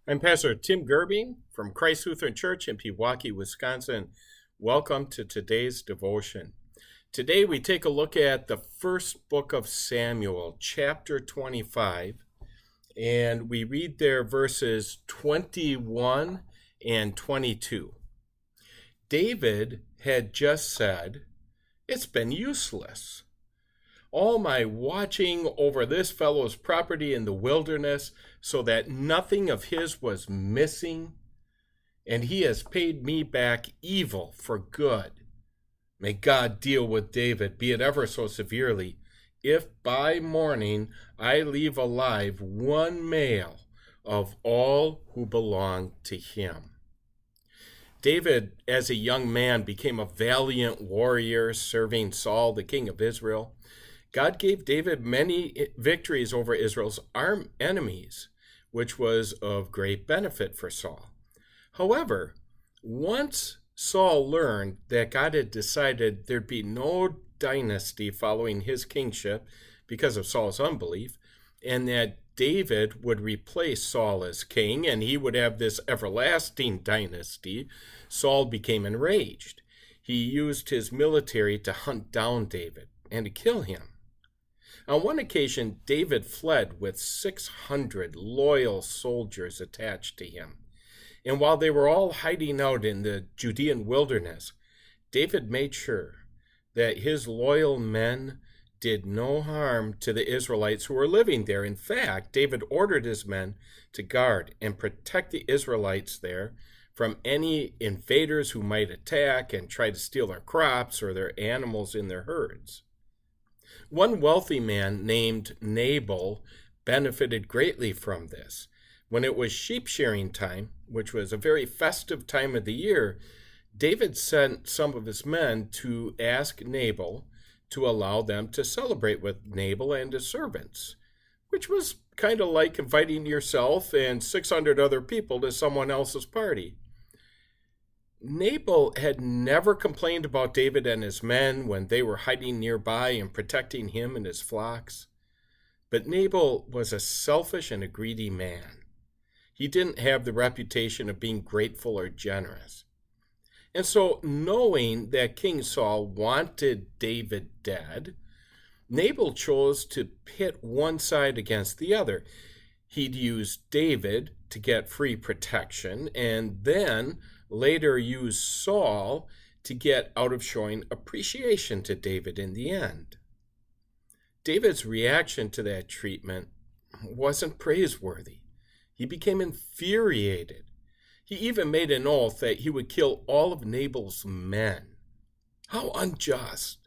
I'm Pastor Tim Gerbing from Christ Lutheran Church in Pewaukee, Wisconsin. Welcome to today's devotion. Today we take a look at the first book of Samuel, chapter 25, and we read there verses 21 and 22. David had just said, "It's been useless. All my watching over this fellow's property in the wilderness so that nothing of his was missing, and he has paid me back evil for good. May God deal with David, be it ever so severely, if by morning I leave alive one male of all who belong to him." David, as a young man, became a valiant warrior serving Saul, the king of Israel. God gave David many victories over Israel's armed enemies, which was of great benefit for Saul. However, once Saul learned that God had decided there'd be no dynasty following his kingship because of Saul's unbelief, and that David would replace Saul as king and he would have this everlasting dynasty, Saul became enraged. He used his military to hunt down David and to kill him. On one occasion, David fled with 600 loyal soldiers attached to him. And while they were all hiding out in the Judean wilderness, David made sure that his loyal men did no harm to the Israelites who were living there. In fact, David ordered his men to guard and protect the Israelites there from any invaders who might attack and try to steal their crops or their animals in their herds. One wealthy man named Nabal benefited greatly from this. When it was sheep shearing time, which was a very festive time of the year, David sent some of his men to ask Nabal to allow them to celebrate with Nabal and his servants, which was kind of like inviting yourself and 600 other people to someone else's party. Nabal had never complained about David and his men when they were hiding nearby and protecting him and his flocks. But Nabal was a selfish and a greedy man. He didn't have the reputation of being grateful or generous. And so, knowing that King Saul wanted David dead, Nabal chose to pit one side against the other. He'd use David to get free protection, and then later use Saul to get out of showing appreciation to David in the end. David's reaction to that treatment wasn't praiseworthy. He became infuriated. He even made an oath that he would kill all of Nabal's men. How unjust!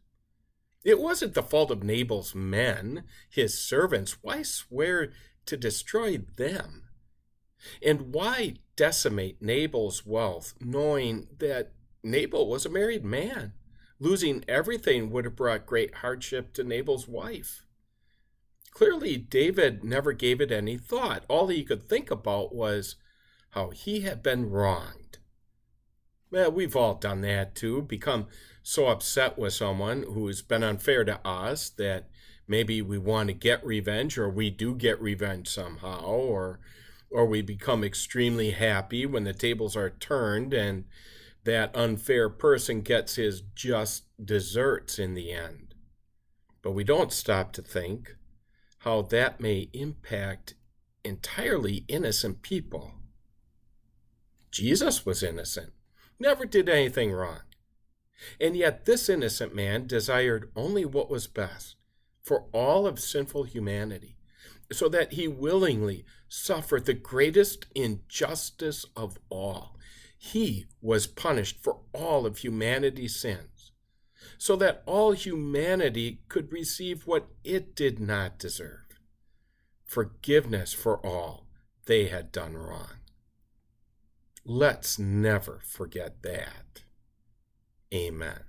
It wasn't the fault of Nabal's men, his servants. Why swear to destroy them? And why decimate Nabal's wealth, knowing that Nabal was a married man? Losing everything would have brought great hardship to Nabal's wife. Clearly, David never gave it any thought. All he could think about was how he had been wronged. Well, we've all done that too, become so upset with someone who has been unfair to us that maybe we want to get revenge, or we do get revenge somehow, or we become extremely happy when the tables are turned and that unfair person gets his just desserts in the end. But we don't stop to think how that may impact entirely innocent people. Jesus was innocent, never did anything wrong. And yet this innocent man desired only what was best for all of sinful humanity, so that he willingly suffered the greatest injustice of all. He was punished for all of humanity's sins, so that all humanity could receive what it did not deserve: forgiveness for all they had done wrong. Let's never forget that. Amen.